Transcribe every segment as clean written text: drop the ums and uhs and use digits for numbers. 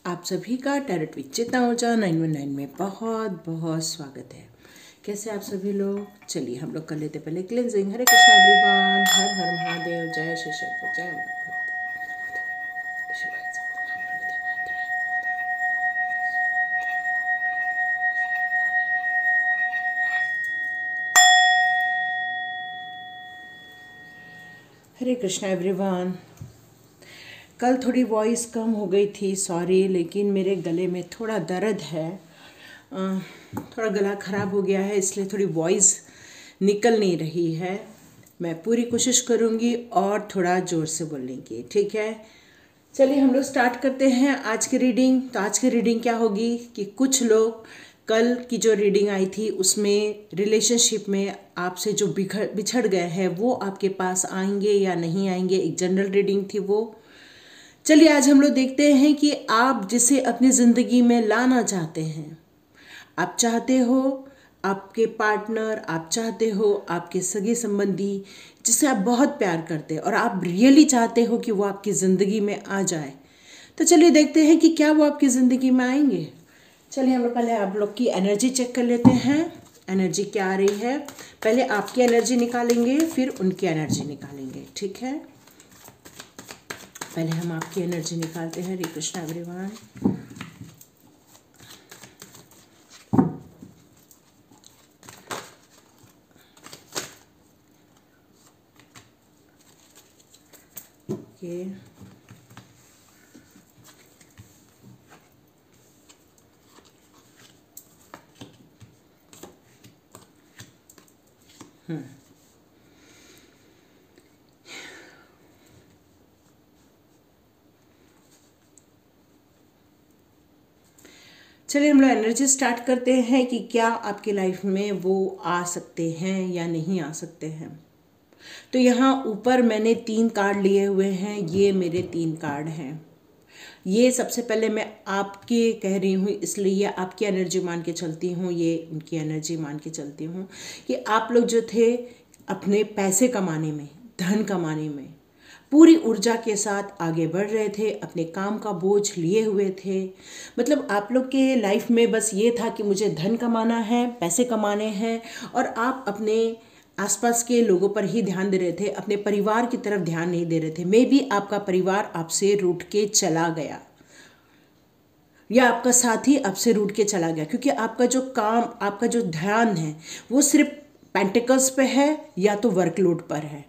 आप सभी का टैरोट विद चेतना ऊर्जा 919 में बहुत बहुत स्वागत है। कैसे आप सभी लोग? चलिए हम लोग कर लेते पहले क्लेंजिंग। हरे कृष्णा एवरीवन, हर हर महादेव, जय श्री शंकर, जय माता शिवाय। हरे कृष्णा एवरीवन। कल थोड़ी वॉइस कम हो गई थी, सॉरी, लेकिन मेरे गले में थोड़ा दर्द है, थोड़ा गला ख़राब हो गया है, इसलिए थोड़ी वॉइस निकल नहीं रही है। मैं पूरी कोशिश करूँगी और थोड़ा ज़ोर से बोलने की, ठीक है? चलिए हम लोग स्टार्ट करते हैं आज की रीडिंग। तो आज की रीडिंग क्या होगी कि कुछ लोग कल की जो रीडिंग आई थी उसमें रिलेशनशिप में आपसे जो बिछड़ गए हैं वो आपके पास आएंगे या नहीं आएंगे। एक जनरल रीडिंग थी वो। चलिए आज हम लोग देखते हैं कि आप जिसे अपनी ज़िंदगी में लाना चाहते हैं, आप चाहते हो आपके पार्टनर, आप चाहते हो आपके सगे संबंधी जिसे आप बहुत प्यार करते हैं और आप रियली चाहते हो कि वो आपकी ज़िंदगी में आ जाए। तो चलिए देखते हैं कि क्या वो आपकी ज़िंदगी में आएंगे। चलिए हम लोग पहले आप लोग की एनर्जी चेक कर लेते हैं। एनर्जी क्या आ रही है? पहले आपकी एनर्जी निकालेंगे, फिर उनकी एनर्जी निकालेंगे, ठीक है? पहले हम आपकी एनर्जी निकालते हैं। हरे कृष्णा एवरीवन। ओके, चलिए हम लोग एनर्जी स्टार्ट करते हैं कि क्या आपकी लाइफ में वो आ सकते हैं या नहीं आ सकते हैं। तो यहाँ ऊपर मैंने 3 कार्ड लिए हुए हैं, ये मेरे 3 कार्ड हैं। ये सबसे पहले मैं आपके कह रही हूँ, इसलिए आपकी एनर्जी मान के चलती हूँ, ये उनकी एनर्जी मान के चलती हूँ कि आप लोग जो थे अपने पैसे कमाने में, धन कमाने में पूरी ऊर्जा के साथ आगे बढ़ रहे थे, अपने काम का बोझ लिए हुए थे। मतलब आप लोग के लाइफ में बस ये था कि मुझे धन कमाना है, पैसे कमाने हैं, और आप अपने आसपास के लोगों पर ही ध्यान दे रहे थे, अपने परिवार की तरफ ध्यान नहीं दे रहे थे। मे बी आपका परिवार आपसे रूठ के चला गया या आपका साथी आपसे रूठ के चला गया, क्योंकि आपका जो काम, आपका जो ध्यान है वो सिर्फ पेंटिकल्स पे है या तो वर्कलोड पर है।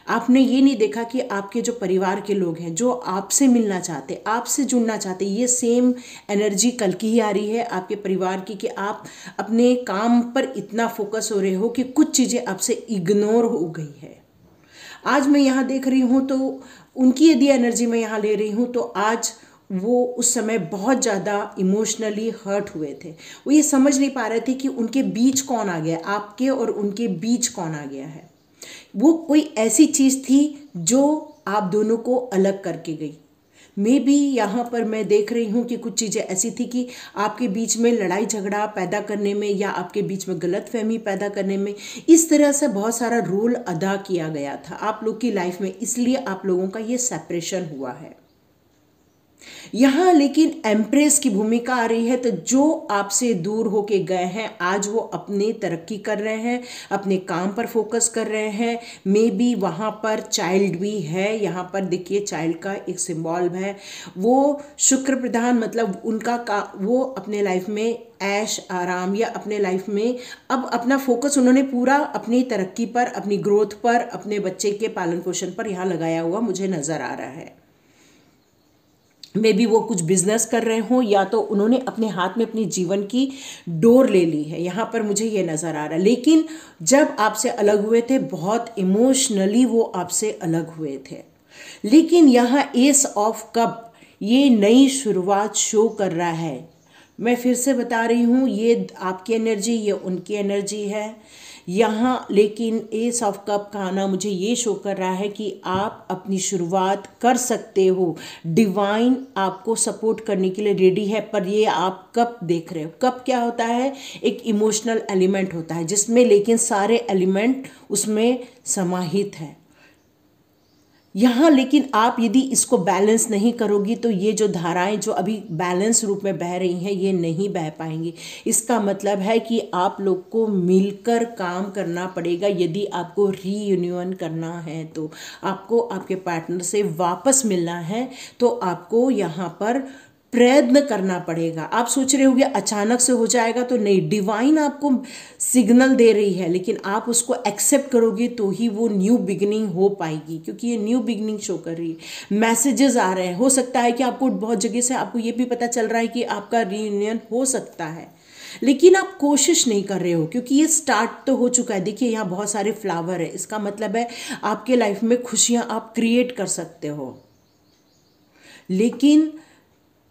आपने ये नहीं देखा कि आपके जो परिवार के लोग हैं, जो आपसे मिलना चाहते, आपसे जुड़ना चाहते, ये सेम एनर्जी कल की ही आ रही है आपके परिवार की, कि आप अपने काम पर इतना फोकस हो रहे हो कि कुछ चीज़ें आपसे इग्नोर हो गई है। आज मैं यहाँ देख रही हूँ तो उनकी यदि एनर्जी मैं यहाँ ले रही हूँ तो आज वो उस समय बहुत ज़्यादा इमोशनली हर्ट हुए थे। वो ये समझ नहीं पा रहे थे कि उनके बीच कौन आ गया, आपके और उनके बीच कौन आ गया है। वो कोई ऐसी चीज़ थी जो आप दोनों को अलग करके गई। मे बी यहाँ पर मैं देख रही हूँ कि कुछ चीज़ें ऐसी थी कि आपके बीच में लड़ाई झगड़ा पैदा करने में या आपके बीच में गलतफहमी पैदा करने में इस तरह से बहुत सारा रोल अदा किया गया था आप लोग की लाइफ में, इसलिए आप लोगों का ये सेपरेशन हुआ है। यहाँ लेकिन एम्प्रेस की भूमिका आ रही है। तो जो आपसे दूर होके गए हैं आज वो अपनी तरक्की कर रहे हैं, अपने काम पर फोकस कर रहे हैं। मे बी वहाँ पर चाइल्ड भी है। यहाँ पर देखिए चाइल्ड का एक सिंबल है, वो शुक्र प्रधान, मतलब उनका वो अपने लाइफ में ऐश आराम या अपने लाइफ में अब अपना फोकस उन्होंने पूरा अपनी तरक्की पर, अपनी ग्रोथ पर, अपने बच्चे के पालन पोषण पर यहाँ लगाया हुआ मुझे नज़र आ रहा है। मे बी वो कुछ बिजनेस कर रहे हों या तो उन्होंने अपने हाथ में अपनी जीवन की डोर ले ली है, यहाँ पर मुझे ये नज़र आ रहा है। लेकिन जब आपसे अलग हुए थे बहुत इमोशनली वो आपसे अलग हुए थे। लेकिन यहाँ एस ऑफ कप ये नई शुरुआत शो कर रहा है। मैं फिर से बता रही हूँ, ये आपकी एनर्जी, ये उनकी एनर्जी है यहाँ। लेकिन एस ऑफ कप का आना मुझे ये शो कर रहा है कि आप अपनी शुरुआत कर सकते हो। डिवाइन आपको सपोर्ट करने के लिए रेडी है। पर ये आप कप देख रहे हो। कप क्या होता है? एक इमोशनल एलिमेंट होता है जिसमें लेकिन सारे एलिमेंट उसमें समाहित है। यहाँ लेकिन आप यदि इसको बैलेंस नहीं करोगी तो ये जो धाराएं जो अभी बैलेंस रूप में बह रही हैं ये नहीं बह पाएंगी। इसका मतलब है कि आप लोग को मिलकर काम करना पड़ेगा। यदि आपको रीयूनियन करना है, तो आपको आपके पार्टनर से वापस मिलना है, तो आपको यहाँ पर प्रयत्न करना पड़ेगा। आप सोच रहे होंगे अचानक से हो जाएगा, तो नहीं, डिवाइन आपको सिग्नल दे रही है, लेकिन आप उसको एक्सेप्ट करोगे तो ही वो न्यू बिगिनिंग हो पाएगी, क्योंकि ये न्यू बिगिनिंग शो कर रही है। मैसेजेस आ रहे हैं, हो सकता है कि आपको बहुत जगह से आपको ये भी पता चल रहा है कि आपका रीयूनियन हो सकता है, लेकिन आप कोशिश नहीं कर रहे हो, क्योंकि ये स्टार्ट तो हो चुका है। देखिए यहाँ बहुत सारे फ्लावर है, इसका मतलब है आपके लाइफ में खुशियाँ आप क्रिएट कर सकते हो। लेकिन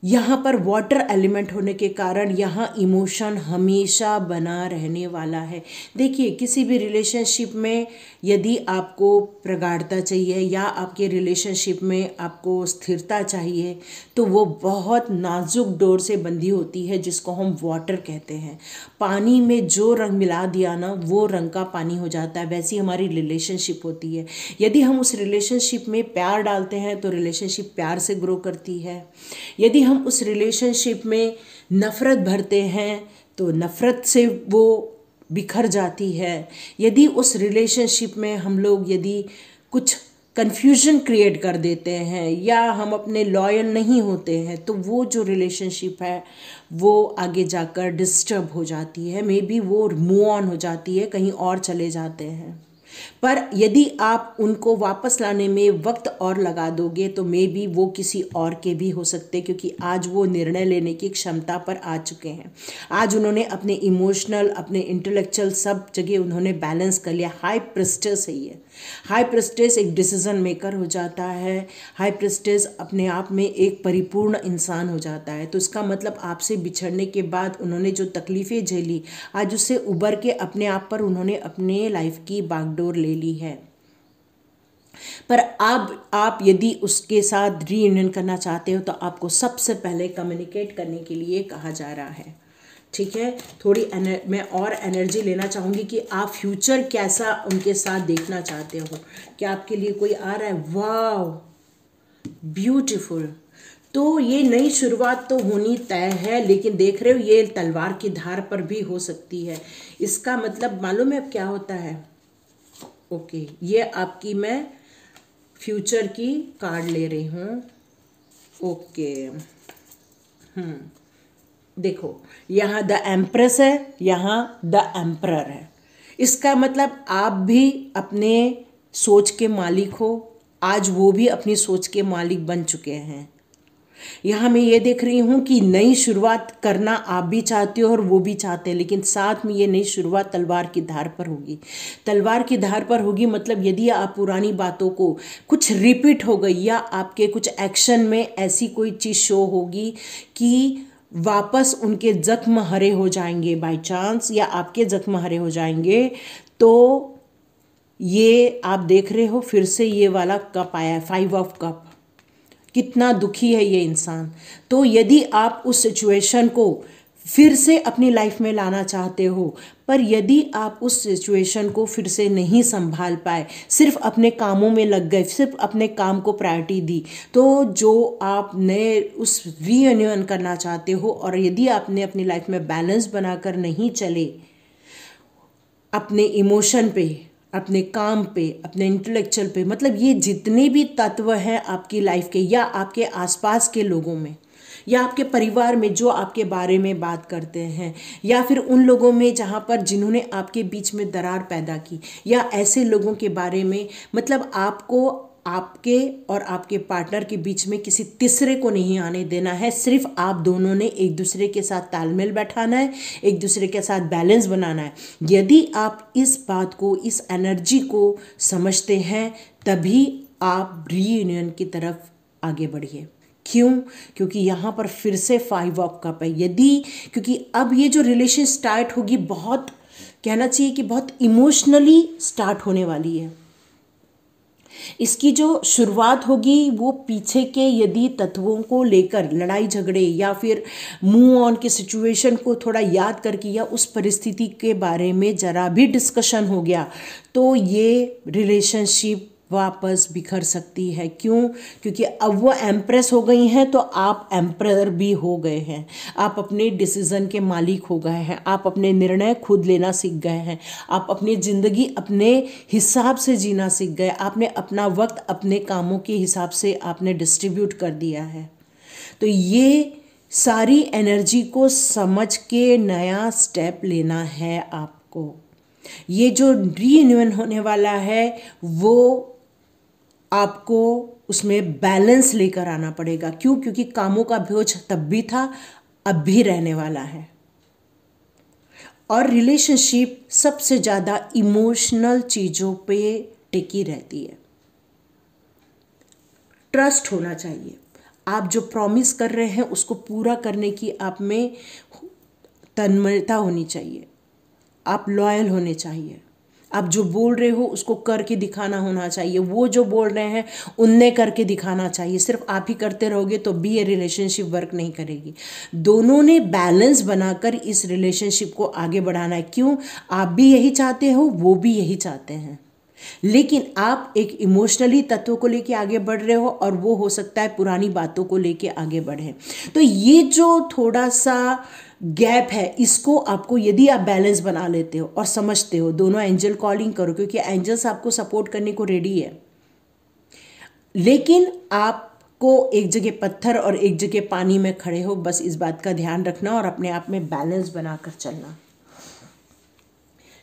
यहाँ पर वाटर एलिमेंट होने के कारण यहाँ इमोशन हमेशा बना रहने वाला है। देखिए किसी भी रिलेशनशिप में यदि आपको प्रगाढ़ता चाहिए या आपके रिलेशनशिप में आपको स्थिरता चाहिए, तो वो बहुत नाजुक डोर से बंधी होती है, जिसको हम वाटर कहते हैं। पानी में जो रंग मिला दिया ना, वो रंग का पानी हो जाता है। वैसी हमारी रिलेशनशिप होती है। यदि हम उस रिलेशनशिप में प्यार डालते हैं तो रिलेशनशिप प्यार से ग्रो करती है। यदि हम उस रिलेशनशिप में नफ़रत भरते हैं तो नफ़रत से वो बिखर जाती है। यदि उस रिलेशनशिप में हम लोग यदि कुछ कन्फ्यूजन क्रिएट कर देते हैं या हम अपने लॉयल नहीं होते हैं, तो वो जो रिलेशनशिप है वो आगे जाकर डिस्टर्ब हो जाती है। मे बी वो मूव ऑन हो जाती है, कहीं और चले जाते हैं। पर यदि आप उनको वापस लाने में वक्त और लगा दोगे तो मे बी वो किसी और के भी हो सकते, क्योंकि आज वो निर्णय लेने की क्षमता पर आ चुके हैं। आज उन्होंने अपने इमोशनल, अपने इंटेलेक्चुअल सब जगह उन्होंने बैलेंस कर लिया। हाई प्रिस्टेस है ये। हाई प्रिस्टेस एक डिसीजन मेकर हो जाता है। हाई प्रिस्टेस अपने आप में एक परिपूर्ण इंसान हो जाता है। तो इसका मतलब आपसे बिछड़ने के बाद उन्होंने जो तकलीफ़ें झेली, आज उससे उबर के अपने आप पर उन्होंने अपने लाइफ की बागडोर ले ली है। पर अब आप यदि उसके साथ रीयूनियन करना चाहते हो तो आपको सबसे पहले कम्युनिकेट करने के लिए कहा जा रहा है। ठीक है, थोड़ी मैं और एनर्जी लेना चाहूँगी कि आप फ्यूचर कैसा उनके साथ देखना चाहते हो। क्या आपके लिए कोई आ रहा है? वाह, ब्यूटीफुल। तो ये नई शुरुआत तो होनी तय है, लेकिन देख रहे हो ये तलवार की धार पर भी हो सकती है। इसका मतलब मालूम है अब क्या होता है? ओके, ये आपकी मैं फ्यूचर की कार्ड ले रही हूँ। ओके, देखो यहाँ द एम्प्रेस है, यहाँ द एम्परर है। इसका मतलब आप भी अपने सोच के मालिक हो। आज वो भी अपनी सोच के मालिक बन चुके हैं। यहाँ मैं ये देख रही हूँ कि नई शुरुआत करना आप भी चाहते हो और वो भी चाहते हैं, लेकिन साथ में ये नई शुरुआत तलवार की धार पर होगी। तलवार की धार पर होगी मतलब यदि आप पुरानी बातों को कुछ रिपीट हो गई या आपके कुछ एक्शन में ऐसी कोई चीज़ शो होगी कि वापस उनके जख्म हरे हो जाएंगे बाय चांस, या आपके जख्म हरे हो जाएंगे, तो ये आप देख रहे हो फिर से ये वाला कप आया है, 5 ऑफ कप। कितना दुखी है ये इंसान। तो यदि आप उस सिचुएशन को फिर से अपनी लाइफ में लाना चाहते हो, पर यदि आप उस सिचुएशन को फिर से नहीं संभाल पाए, सिर्फ अपने कामों में लग गए, सिर्फ अपने काम को प्रायोरिटी दी, तो जो आप नए उस रीयूनियन करना चाहते हो और यदि आपने अपनी लाइफ में बैलेंस बनाकर नहीं चले, अपने इमोशन पे, अपने काम पे, अपने इंटेलेक्चुअल पे, मतलब ये जितने भी तत्व हैं आपकी लाइफ के या आपके आसपास के लोगों में या आपके परिवार में जो आपके बारे में बात करते हैं, या फिर उन लोगों में जहाँ पर जिन्होंने आपके बीच में दरार पैदा की, या ऐसे लोगों के बारे में, मतलब आपको आपके और आपके पार्टनर के बीच में किसी तीसरे को नहीं आने देना है। सिर्फ आप दोनों ने एक दूसरे के साथ तालमेल बैठाना है, एक दूसरे के साथ बैलेंस बनाना है। यदि आप इस बात को, इस एनर्जी को समझते हैं, तभी आप रीयूनियन की तरफ आगे बढ़िए। क्यों? क्योंकि यहाँ पर फिर से 5 ऑफ कप है। यदि, क्योंकि अब ये जो रिलेशन स्टार्ट होगी, बहुत कहना चाहिए कि बहुत इमोशनली स्टार्ट होने वाली है। इसकी जो शुरुआत होगी वो पीछे के यदि तत्वों को लेकर लड़ाई झगड़े या फिर मूव ऑन के सिचुएशन को थोड़ा याद करके या उस परिस्थिति के बारे में ज़रा भी डिस्कशन हो गया, तो ये रिलेशनशिप वापस बिखर सकती है। क्यों? क्योंकि अब वो एम्प्रेस हो गई हैं तो आप एम्परर भी हो गए हैं। आप अपने डिसीज़न के मालिक हो गए हैं, आप अपने निर्णय खुद लेना सीख गए हैं, आप अपनी ज़िंदगी अपने हिसाब से जीना सीख गए। आपने अपना वक्त अपने कामों के हिसाब से आपने डिस्ट्रीब्यूट कर दिया है। तो ये सारी एनर्जी को समझ के नया स्टेप लेना है आपको। ये जो रीयूनियन होने वाला है वो आपको उसमें बैलेंस लेकर आना पड़ेगा। क्यों? क्योंकि कामों का बोझ तब भी था, अब भी रहने वाला है। और रिलेशनशिप सबसे ज़्यादा इमोशनल चीज़ों पे टिकी रहती है। ट्रस्ट होना चाहिए। आप जो प्रॉमिस कर रहे हैं उसको पूरा करने की आप में तन्मयता होनी चाहिए। आप लॉयल होने चाहिए। आप जो बोल रहे हो उसको करके दिखाना होना चाहिए। वो जो बोल रहे हैं उनने करके दिखाना चाहिए। सिर्फ आप ही करते रहोगे तो भी ये रिलेशनशिप वर्क नहीं करेगी। दोनों ने बैलेंस बनाकर इस रिलेशनशिप को आगे बढ़ाना है। क्यों? आप भी यही चाहते हो, वो भी यही चाहते हैं, लेकिन आप एक इमोशनली तत्व को लेके आगे बढ़ रहे हो और वो हो सकता है पुरानी बातों को लेके आगे बढ़े। तो ये जो थोड़ा सा गैप है, इसको आपको यदि आप बैलेंस बना लेते हो और समझते हो, दोनों एंजल कॉलिंग करो, क्योंकि एंजल्स आपको सपोर्ट करने को रेडी है, लेकिन आपको एक जगह पत्थर और एक जगह पानी में खड़े हो। बस इस बात का ध्यान रखना और अपने आप में बैलेंस बनाकर चलना।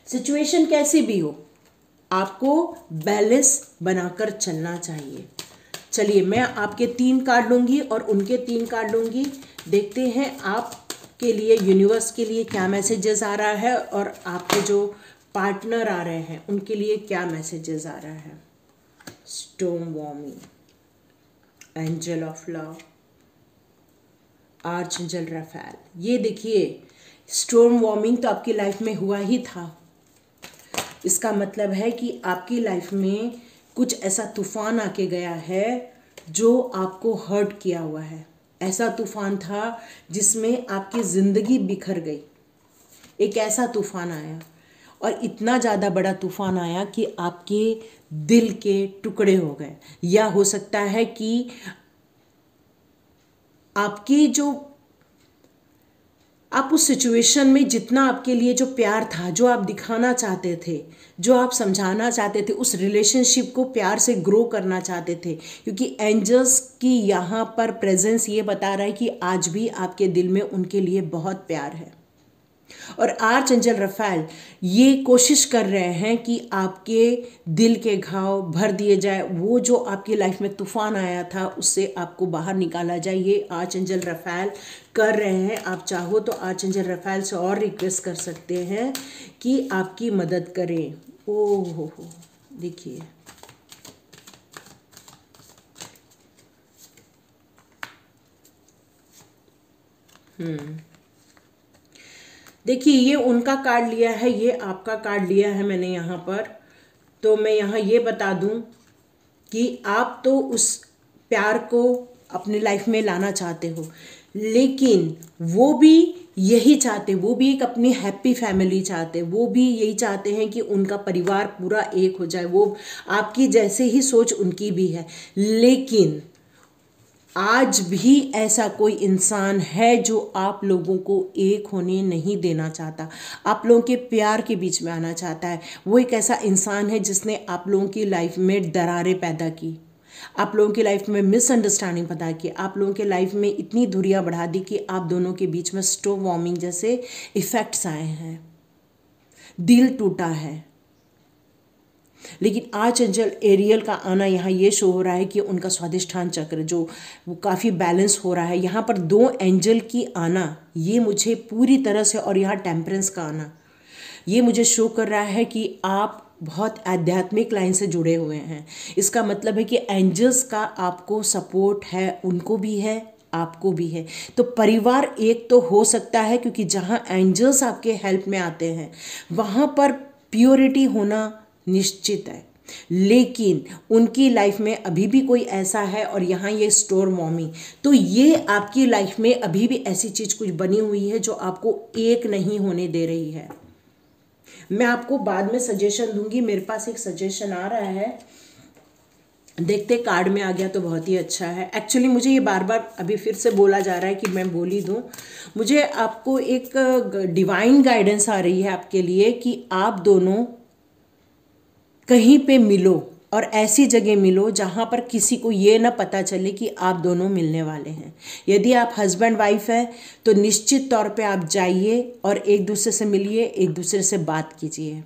सिचुएशन कैसी भी हो, आपको बैलेंस बनाकर चलना चाहिए। चलिए, मैं आपके 3 कार्ड लूँगी और उनके 3 कार्ड लूँगी। देखते हैं आपके लिए, यूनिवर्स के लिए क्या मैसेजेस आ रहा है और आपके जो पार्टनर आ रहे हैं उनके लिए क्या मैसेजेस आ रहा है। Storm warming, angel of love, archangel Raphael. ये देखिए, स्टोर्म वॉर्मिंग तो आपकी लाइफ में हुआ ही था। इसका मतलब है कि आपकी लाइफ में कुछ ऐसा तूफान आके गया है जो आपको हर्ट किया हुआ है। ऐसा तूफान था जिसमें आपकी ज़िंदगी बिखर गई। एक ऐसा तूफान आया और इतना ज़्यादा बड़ा तूफान आया कि आपके दिल के टुकड़े हो गए। या हो सकता है कि आपकी जो आप उस सिचुएशन में जितना आपके लिए जो प्यार था, जो आप दिखाना चाहते थे, जो आप समझाना चाहते थे, उस रिलेशनशिप को प्यार से ग्रो करना चाहते थे, क्योंकि एंजल्स की यहाँ पर प्रेजेंस ये बता रहा है कि आज भी आपके दिल में उनके लिए बहुत प्यार है। और आर्चएंजल राफेल ये कोशिश कर रहे हैं कि आपके दिल के घाव भर दिए जाए। वो जो आपकी लाइफ में तूफान आया था उससे आपको बाहर निकाला जाए। ये आर्चएंजल राफेल कर रहे हैं। आप चाहो तो आर्चएंजल राफेल से और रिक्वेस्ट कर सकते हैं कि आपकी मदद करें। ओह हो, देखिए, देखिए, ये उनका कार्ड लिया है, ये आपका कार्ड लिया है मैंने यहाँ पर। तो मैं यहाँ ये बता दूँ कि आप तो उस प्यार को अपनी लाइफ में लाना चाहते हो, लेकिन वो भी यही चाहते, वो भी एक अपनी हैप्पी फैमिली चाहते, वो भी यही चाहते हैं कि उनका परिवार पूरा एक हो जाए। वो आपकी जैसे ही सोच उनकी भी है, लेकिन आज भी ऐसा कोई इंसान है जो आप लोगों को एक होने नहीं देना चाहता, आप लोगों के प्यार के बीच में आना चाहता है। वो एक ऐसा इंसान है जिसने आप लोगों की लाइफ में दरारें पैदा की, आप लोगों की लाइफ में मिसअंडरस्टैंडिंग पैदा की, आप लोगों के लाइफ में इतनी दूरियां बढ़ा दी कि आप दोनों के बीच में स्टोर्म वॉर्मिंग जैसे इफ़ेक्ट्स आए हैं, दिल टूटा है। लेकिन आर्चएंजल एरियल का आना यहाँ ये शो हो रहा है कि उनका स्वाधिष्ठान चक्र जो वो काफ़ी बैलेंस हो रहा है। यहाँ पर 2 एंजल की आना ये मुझे पूरी तरह से, और यहाँ टेम्परेंस का आना ये मुझे शो कर रहा है कि आप बहुत आध्यात्मिक लाइन से जुड़े हुए हैं। इसका मतलब है कि एंजल्स का आपको सपोर्ट है, उनको भी है, आपको भी है। तो परिवार एक तो हो सकता है, क्योंकि जहाँ एंजल्स आपके हेल्प में आते हैं वहाँ पर प्योरिटी होना निश्चित है। लेकिन उनकी लाइफ में अभी भी कोई ऐसा है, और यहाँ ये स्टोर्म वॉर्मिंग, तो ये आपकी लाइफ में अभी भी ऐसी चीज़ कुछ बनी हुई है जो आपको एक नहीं होने दे रही है। मैं आपको बाद में सजेशन दूंगी। मेरे पास एक सजेशन आ रहा है देखते कार्ड में आ गया तो बहुत ही अच्छा है। एक्चुअली मुझे ये बार बार अभी फिर से बोला जा रहा है कि मैं बोल ही दूँ, मुझे आपको एक डिवाइन गाइडेंस आ रही है आपके लिए कि आप दोनों कहीं पे मिलो और ऐसी जगह मिलो जहाँ पर किसी को ये ना पता चले कि आप दोनों मिलने वाले हैं। यदि आप हस्बैंड वाइफ है तो निश्चित तौर पे आप जाइए और एक दूसरे से मिलिए, एक दूसरे से बात कीजिए,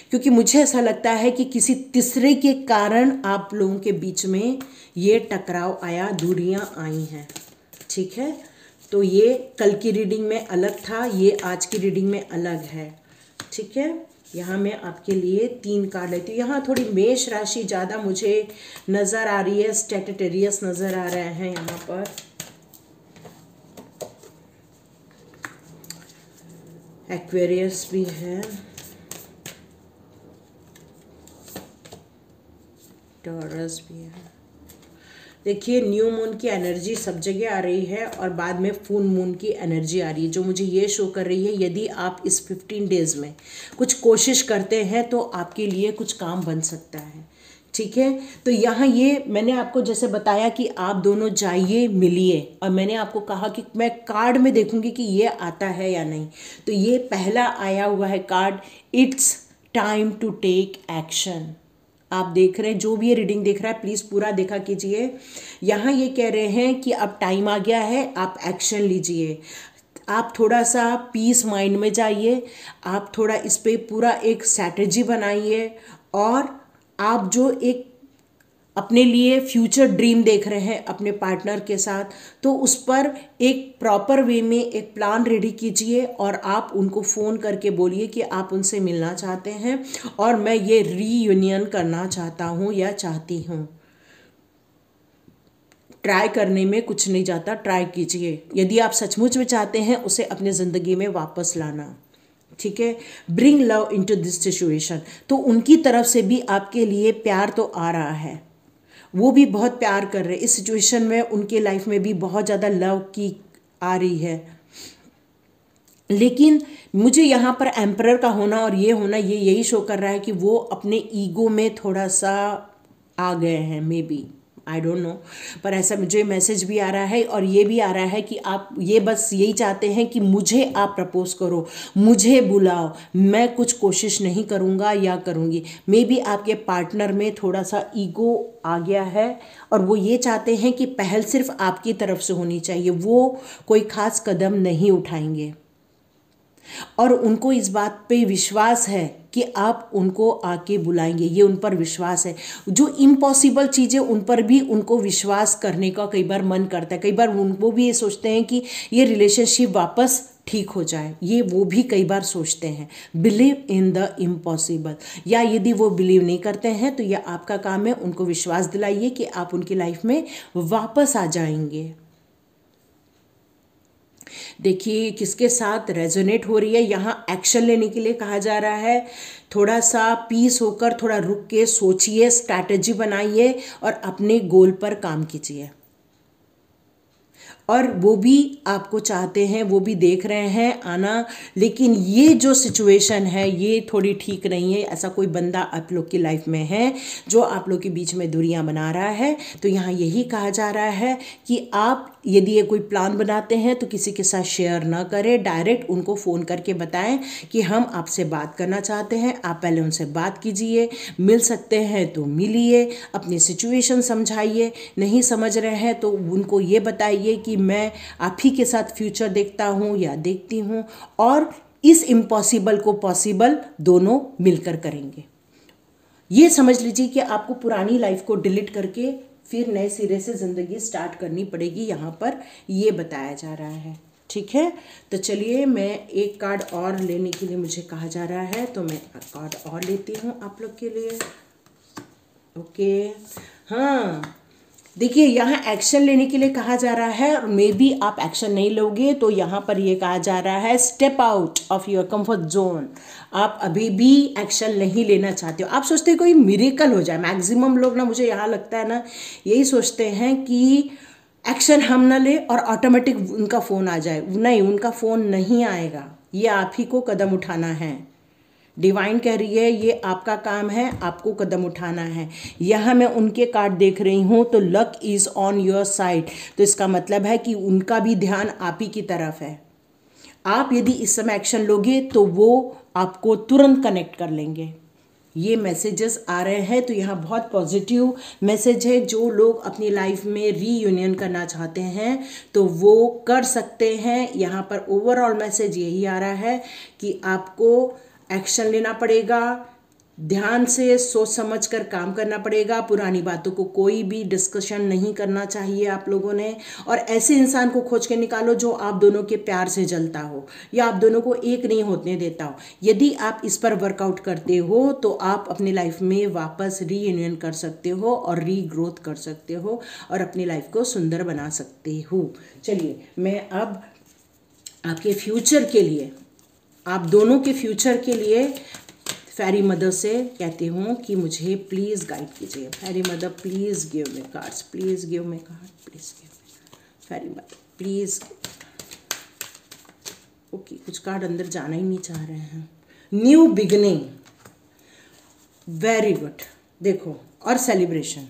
क्योंकि मुझे ऐसा लगता है कि किसी तीसरे के कारण आप लोगों के बीच में ये टकराव आया, दूरियां आई हैं। ठीक है, तो ये कल की रीडिंग में अलग था, ये आज की रीडिंग में अलग है। ठीक है, यहाँ मैं आपके लिए 3 कार्ड लेती हूँ। यहाँ थोड़ी मेष राशि ज़्यादा मुझे नज़र आ रही है, स्टेटेरियस नज़र आ रहे हैं यहाँ पर। एक्वेरियस भी है, टॉरस भी है। देखिए न्यू मून की एनर्जी सब जगह आ रही है और बाद में फुल मून की एनर्जी आ रही है, जो मुझे ये शो कर रही है यदि आप इस 15 डेज में कुछ कोशिश करते हैं तो आपके लिए कुछ काम बन सकता है। ठीक है, तो यहाँ ये मैंने आपको जैसे बताया कि आप दोनों जाइए, मिलिए, और मैंने आपको कहा कि मैं कार्ड में देखूंगी कि ये आता है या नहीं। तो ये पहला आया हुआ है card, it's time to take action. आप देख रहे हैं, जो भी ये रीडिंग देख रहा है प्लीज़ पूरा देखा कीजिए। यहाँ ये कह रहे हैं कि अब टाइम आ गया है, आप एक्शन लीजिए। आप थोड़ा सा पीस माइंड में जाइए, आप थोड़ा इस पे पूरा एक स्ट्रैटेजी बनाइए, और आप जो एक अपने लिए फ्यूचर ड्रीम देख रहे हैं अपने पार्टनर के साथ, तो उस पर एक प्रॉपर वे में एक प्लान रेडी कीजिए और आप उनको फ़ोन करके बोलिए कि आप उनसे मिलना चाहते हैं और मैं ये रीयूनियन करना चाहता हूँ या चाहती हूँ। ट्राई करने में कुछ नहीं जाता, ट्राई कीजिए यदि आप सचमुच में चाहते हैं उसे अपने ज़िंदगी में वापस लाना। ठीक है, bring love into this situation. तो उनकी तरफ से भी आपके लिए प्यार तो आ रहा है, वो भी बहुत प्यार कर रहे हैं इस सिचुएशन में, उनके लाइफ में भी बहुत ज़्यादा लव की आ रही है। लेकिन मुझे यहाँ पर एम्परर का होना और ये होना, ये यही शो कर रहा है कि वो अपने ईगो में थोड़ा सा आ गए हैं, may be, I don't know, पर ऐसा मुझे मैसेज भी आ रहा है। और ये भी आ रहा है कि आप ये बस यही चाहते हैं कि मुझे आप प्रपोज करो, मुझे बुलाओ, मैं कुछ कोशिश नहीं करूँगा या करूँगी। मे बी आपके पार्टनर में थोड़ा सा ईगो आ गया है और वो ये चाहते हैं कि पहल सिर्फ आपकी तरफ से होनी चाहिए, वो कोई ख़ास कदम नहीं उठाएंगे। और उनको इस बात पे विश्वास है कि आप उनको आके बुलाएंगे, ये उन पर विश्वास है। जो इम्पॉसिबल चीज़ें उन पर भी उनको विश्वास करने का कई बार मन करता है, कई बार वो भी ये सोचते हैं कि ये रिलेशनशिप वापस ठीक हो जाए, ये वो भी कई बार सोचते हैं। बिलीव इन द इम्पॉसिबल, या यदि वो बिलीव नहीं करते हैं तो यह आपका काम है, उनको विश्वास दिलाइए कि आप उनकी लाइफ में वापस आ जाएंगे। देखिए किसके साथ रेजोनेट हो रही है, यहाँ एक्शन लेने के लिए कहा जा रहा है। थोड़ा सा पीस होकर, थोड़ा रुक के सोचिए, स्ट्रैटेजी बनाइए और अपने गोल पर काम कीजिए। और वो भी आपको चाहते हैं, वो भी देख रहे हैं आना, लेकिन ये जो सिचुएशन है ये थोड़ी ठीक नहीं है। ऐसा कोई बंदा आप लोग की लाइफ में है जो आप लोग के बीच में दूरियां बना रहा है। तो यहाँ यही कहा जा रहा है कि आप यदि ये कोई प्लान बनाते हैं तो किसी के साथ शेयर ना करें, डायरेक्ट उनको फ़ोन करके बताएं कि हम आपसे बात करना चाहते हैं। आप पहले उनसे बात कीजिए, मिल सकते हैं तो मिलिए, अपनी सिचुएशन समझाइए, नहीं समझ रहे हैं तो उनको ये बताइए कि मैं आप ही के साथ फ्यूचर देखता हूँ या देखती हूँ, और इस इम्पॉसिबल को पॉसिबल दोनों मिलकर करेंगे। ये समझ लीजिए कि आपको पुरानी लाइफ को डिलीट करके फिर नए सिरे से ज़िंदगी स्टार्ट करनी पड़ेगी, यहाँ पर ये बताया जा रहा है। ठीक है, तो चलिए मैं एक कार्ड और लेने के लिए मुझे कहा जा रहा है, तो मैं कार्ड और लेती हूँ आप लोग के लिए। ओके, हाँ देखिए यहाँ एक्शन लेने के लिए कहा जा रहा है, और मे बी आप एक्शन नहीं लोगे तो यहाँ पर ये कहा जा रहा है step out of your comfort zone. आप अभी भी एक्शन नहीं लेना चाहते हो, आप सोचते हो कोई मिरेकल हो जाए। मैक्सिमम लोग ना, मुझे यहाँ लगता है ना, यही सोचते हैं कि एक्शन हम ना ले और ऑटोमेटिक उनका फ़ोन आ जाए। नहीं, उनका फ़ोन नहीं आएगा, ये आप ही को कदम उठाना है। डिवाइन कह रही है ये आपका काम है, आपको कदम उठाना है। यहाँ मैं उनके कार्ड देख रही हूँ तो luck is on your side, तो इसका मतलब है कि उनका भी ध्यान आप ही की तरफ है। आप यदि इस समय एक्शन लोगे तो वो आपको तुरंत कनेक्ट कर लेंगे। ये मैसेजेस आ रहे हैं तो यहाँ बहुत पॉजिटिव मैसेज है। जो लोग अपनी लाइफ में रीयूनियन करना चाहते हैं तो वो कर सकते हैं। यहाँ पर ओवरऑल मैसेज यही आ रहा है कि आपको एक्शन लेना पड़ेगा, ध्यान से सोच समझ कर काम करना पड़ेगा। पुरानी बातों को कोई भी डिस्कशन नहीं करना चाहिए आप लोगों ने। और ऐसे इंसान को खोज के निकालो जो आप दोनों के प्यार से जलता हो या आप दोनों को एक नहीं होने देता हो। यदि आप इस पर वर्कआउट करते हो तो आप अपनी लाइफ में वापस रीयूनियन कर सकते हो और रीग्रोथ कर सकते हो और अपनी लाइफ को सुंदर बना सकते हो। चलिए मैं अब आपके फ्यूचर के लिए, आप दोनों के फ्यूचर के लिए फेरी मदर से कहती हूँ कि मुझे प्लीज़ गाइड कीजिए। Fairy mother please give me cards, please give me card, please give me. Fairy mother please. Okay, कुछ कार्ड अंदर जाना ही नहीं चाह रहे हैं। New beginning, very good. देखो, और सेलिब्रेशन,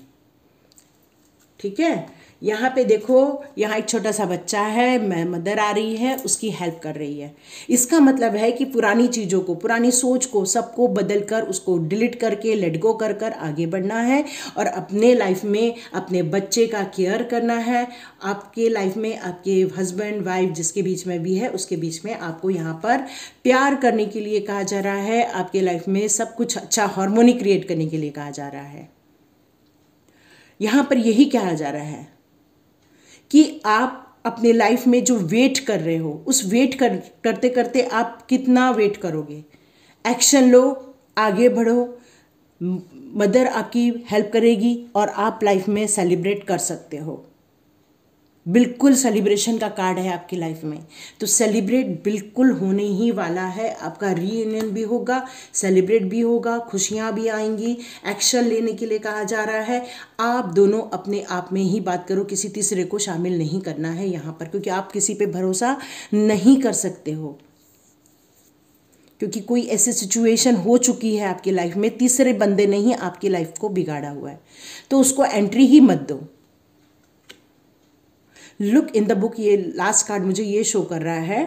ठीक है। यहाँ पे देखो, यहाँ एक छोटा सा बच्चा है, मदर आ रही है, उसकी हेल्प कर रही है। इसका मतलब है कि पुरानी चीज़ों को, पुरानी सोच को, सबको बदल कर, उसको डिलीट करके, लेट गो कर कर आगे बढ़ना है और अपने लाइफ में अपने बच्चे का केयर करना है। आपके लाइफ में आपके हस्बैंड वाइफ जिसके बीच में भी है उसके बीच में आपको यहाँ पर प्यार करने के लिए कहा जा रहा है। आपके लाइफ में सब कुछ अच्छा हार्मोनी क्रिएट करने के लिए कहा जा रहा है। यहाँ पर यही कहा जा रहा है कि आप अपने लाइफ में जो वेट कर रहे हो, उस वेट करते करते आप कितना वेट करोगे। एक्शन लो, आगे बढ़ो, मदर आपकी हेल्प करेगी और आप लाइफ में सेलिब्रेट कर सकते हो। बिल्कुल सेलिब्रेशन का कार्ड है आपकी लाइफ में, तो सेलिब्रेट बिल्कुल होने ही वाला है। आपका रीयूनियन भी होगा, सेलिब्रेट भी होगा, खुशियाँ भी आएंगी। एक्शन लेने के लिए कहा जा रहा है। आप दोनों अपने आप में ही बात करो, किसी तीसरे को शामिल नहीं करना है यहाँ पर, क्योंकि आप किसी पे भरोसा नहीं कर सकते हो, क्योंकि कोई ऐसी सिचुएशन हो चुकी है आपकी लाइफ में, तीसरे बंदे ने ही आपकी लाइफ को बिगाड़ा हुआ है, तो उसको एंट्री ही मत दो। लुक इन द बुक, ये लास्ट कार्ड मुझे ये शो कर रहा है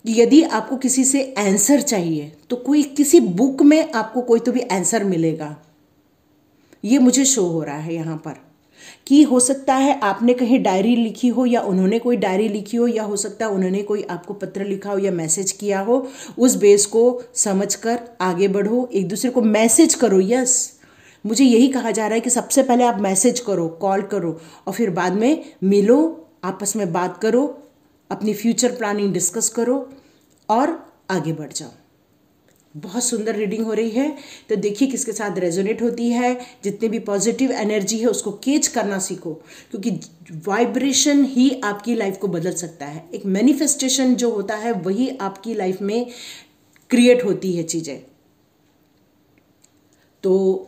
कि यदि आपको किसी से आंसर चाहिए तो कोई किसी बुक में आपको कोई तो भी आंसर मिलेगा। ये मुझे शो हो रहा है यहाँ पर कि हो सकता है आपने कहीं डायरी लिखी हो या उन्होंने कोई डायरी लिखी हो, या हो सकता है उन्होंने कोई आपको पत्र लिखा हो या मैसेज किया हो। उस बेस को समझकर आगे बढ़ो, एक दूसरे को मैसेज करो। यस, मुझे यही कहा जा रहा है कि सबसे पहले आप मैसेज करो, कॉल करो और फिर बाद में मिलो, आपस में बात करो, अपनी फ्यूचर प्लानिंग डिस्कस करो और आगे बढ़ जाओ। बहुत सुंदर रीडिंग हो रही है, तो देखिए किसके साथ रेजोनेट होती है। जितने भी पॉजिटिव एनर्जी है उसको कैच करना सीखो, क्योंकि वाइब्रेशन ही आपकी लाइफ को बदल सकता है। एक मैनिफेस्टेशन जो होता है वही आपकी लाइफ में क्रिएट होती है चीज़ें। तो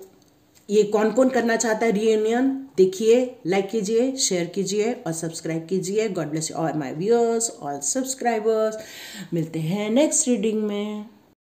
ये कौन कौन करना चाहता है रीयूनियन, देखिए, लाइक कीजिए, शेयर कीजिए और सब्सक्राइब कीजिए। God bless you all my viewers, all subscribers. मिलते हैं नेक्स्ट रीडिंग में।